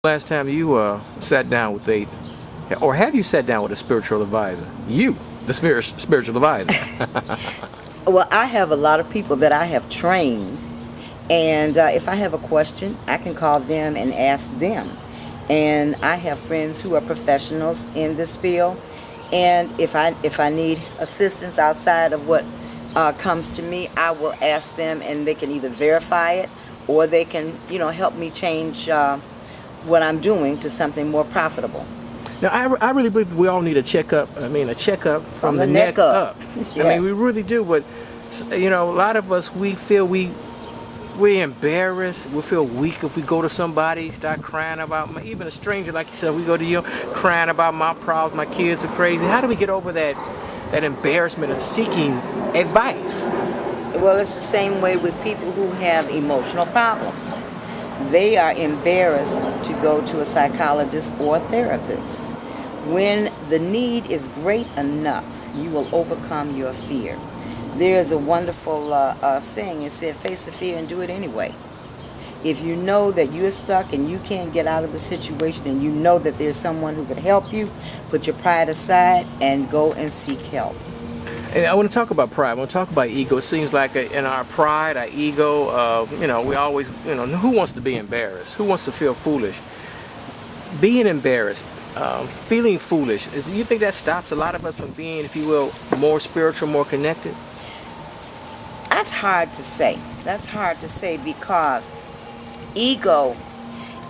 Last time you sat down with or have you sat down with a spiritual advisor? You, the spiritual advisor. Well, I have a lot of people that I have trained, and if I have a question, I can call them and ask them. And I have friends who are professionals in this field, and if I need assistance outside of what comes to me, I will ask them, and they can either verify it or they can, help me change what I'm doing to something more profitable. Now, I really believe we all need a checkup. I mean, a checkup from the neck up. Yes. I mean, we really do. But a lot of us, we feel we're embarrassed. We feel weak if we go to somebody, start crying about even a stranger, like you said. We go to you, crying about my problems. My kids are crazy. How do we get over that embarrassment of seeking advice? Well, it's the same way with people who have emotional problems. They are embarrassed to go to a psychologist or a therapist. When the need is great enough, you will overcome your fear. There's a wonderful saying. It said, face the fear and do it anyway. If you know that you're stuck and you can't get out of the situation, and you know that there's someone who can help you, put your pride aside and go and seek help. And I want to talk about pride. I want to talk about ego. It seems like in our pride, our ego, we always, who wants to be embarrassed? Who wants to feel foolish? Being embarrassed, feeling foolish, do you think that stops a lot of us from being, if you will, more spiritual, more connected? That's hard to say. That's hard to say because ego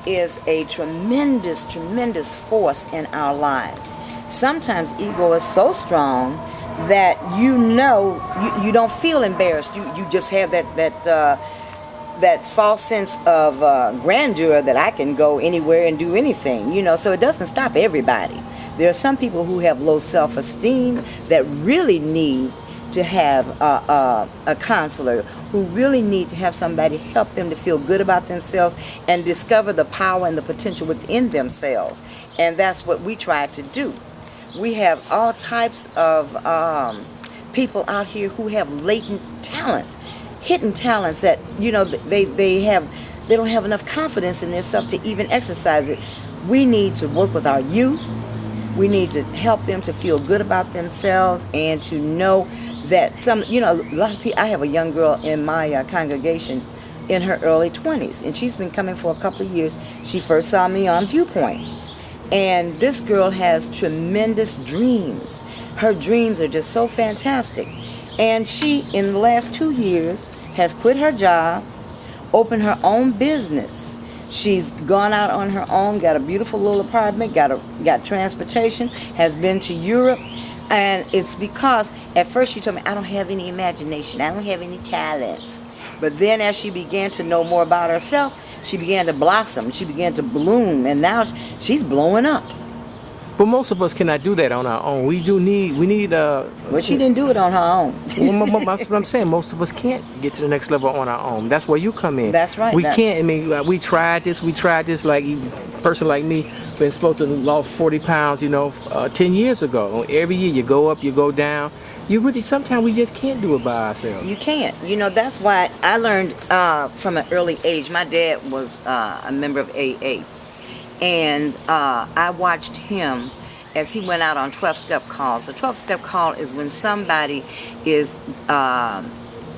is a tremendous, tremendous force in our lives. Sometimes ego is so strong that you don't feel embarrassed. You just have that false sense of grandeur that I can go anywhere and do anything. So it doesn't stop everybody. There are some people who have low self-esteem that really need to have a counselor, who really need to have somebody help them to feel good about themselves and discover the power and the potential within themselves. And that's what we try to do. We have all types of people out here who have latent talent, hidden talents that they don't have enough confidence in themselves to even exercise it. We need to work with our youth. We need to help them to feel good about themselves and to know that a lot of people. I have a young girl in my congregation in her early 20s, and she's been coming for a couple of years. She first saw me on Viewpoint. And this girl has tremendous dreams. Her dreams are just so fantastic. And she, in the last 2 years, has quit her job, opened her own business. She's gone out on her own, got a beautiful little apartment, got transportation, has been to Europe. And it's because at first she told me, I don't have any imagination, I don't have any talents. But then as she began to know more about herself, she began to blossom, she began to bloom, and now she's blowing up. But most of us cannot do that on our own. We need. Well, she didn't do it on her own. That's what I'm saying. Most of us can't get to the next level on our own. That's where you come in. That's right. We can't. I mean, we tried this. Like a person like me, been supposed to lose 40 pounds. 10 years ago. Every year you go up, you go down. Sometimes we just can't do it by ourselves. You can't. That's why I learned from an early age. My dad was a member of AA. And I watched him as he went out on 12-step calls. A 12-step call is when somebody is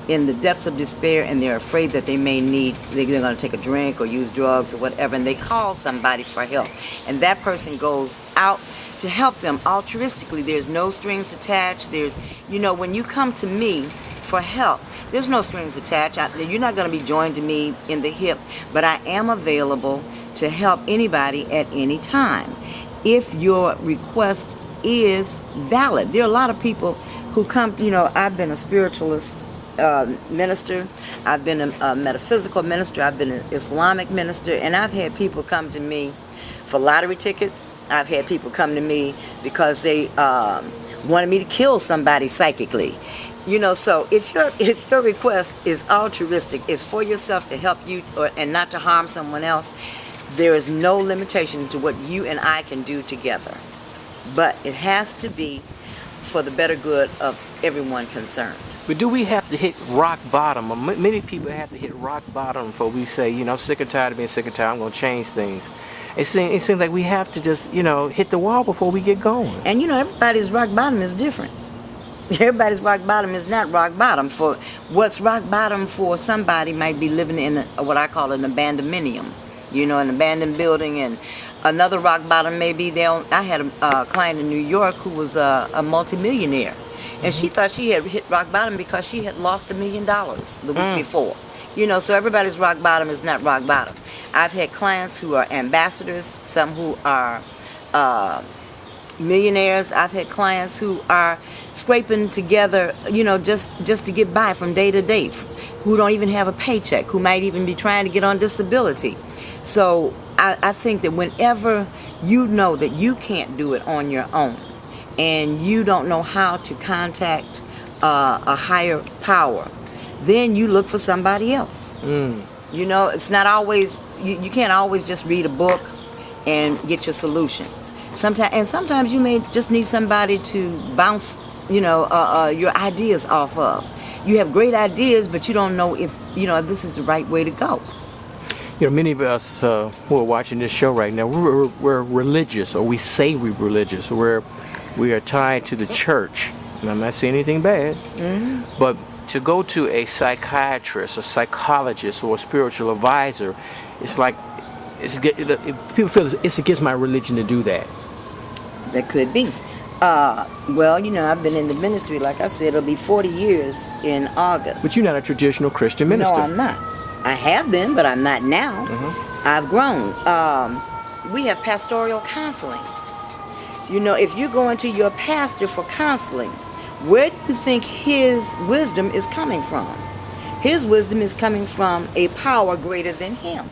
in the depths of despair and they're afraid that they're going to take a drink or use drugs or whatever, and they call somebody for help. And that person goes out to help them altruistically. There's no strings attached. When you come to me for help, there's no strings attached. You're not going to be joined to me in the hip, but I am available to help anybody at any time if your request is valid. There are a lot of people who come, I've been a spiritualist minister, I've been a metaphysical minister, I've been an Islamic minister, and I've had people come to me for lottery tickets. I've had people come to me because they wanted me to kill somebody psychically. So if your request is altruistic, is for yourself to help you and not to harm someone else, there is no limitation to what you and I can do together. But it has to be for the better good of everyone concerned. But do we have to hit rock bottom? Many people have to hit rock bottom before we say, I'm sick and tired of being sick and tired. I'm going to change things. It seems like we have to just, hit the wall before we get going. And everybody's rock bottom is different. Everybody's rock bottom is not rock bottom. For what's rock bottom for somebody might be living in what I call an abandonmenium, an abandoned building. And another rock bottom may be I had a client in New York who was a multimillionaire, and she thought she had hit rock bottom because she had lost $1 million the week before. So everybody's rock bottom is not rock bottom. I've had clients who are ambassadors, some who are millionaires. I've had clients who are scraping together, just to get by from day to day, who don't even have a paycheck, who might even be trying to get on disability. So I think that whenever you know that you can't do it on your own, and you don't know how to contact a higher power, then you look for somebody else. It's not always, you can't always just read a book and get your solutions. Sometimes you may just need somebody to bounce, your ideas off of. You have great ideas, but you don't know if this is the right way to go. Many of us who are watching this show right now, we're religious, or we say we're religious, or we are tied to the church. And I'm not saying anything bad, but to go to a psychiatrist, a psychologist, or a spiritual advisor, it's like people feel it's against my religion to do that. That could be. I've been in the ministry, like I said, it'll be 40 years in August. But you're not a traditional Christian minister. No, I'm not. I have been, but I'm not now. I've grown. We have pastoral counseling. If you're going to your pastor for counseling, where do you think his wisdom is coming from? His wisdom is coming from a power greater than him.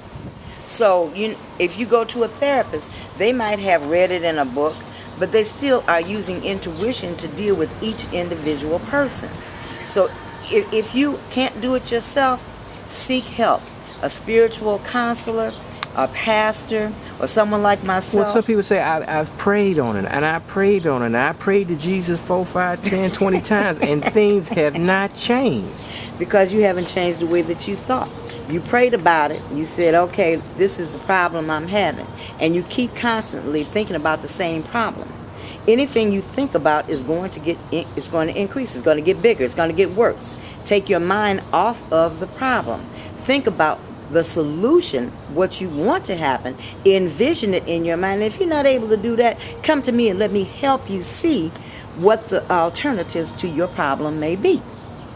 So if you go to a therapist, they might have read it in a book, but they still are using intuition to deal with each individual person. So if you can't do it yourself, seek help. A spiritual counselor, a pastor, or someone like myself. Well, some people say, I've prayed on it, and I prayed on it, and I prayed to Jesus 4, 5, 10, 20 times, and things have not changed. Because you haven't changed the way that you thought. You prayed about it. You said, okay, this is the problem I'm having. And you keep constantly thinking about the same problem. Anything you think about is going to increase. It's going to get bigger. It's going to get worse. Take your mind off of the problem. Think about the solution, what you want to happen. Envision it in your mind. And if you're not able to do that, come to me and let me help you see what the alternatives to your problem may be.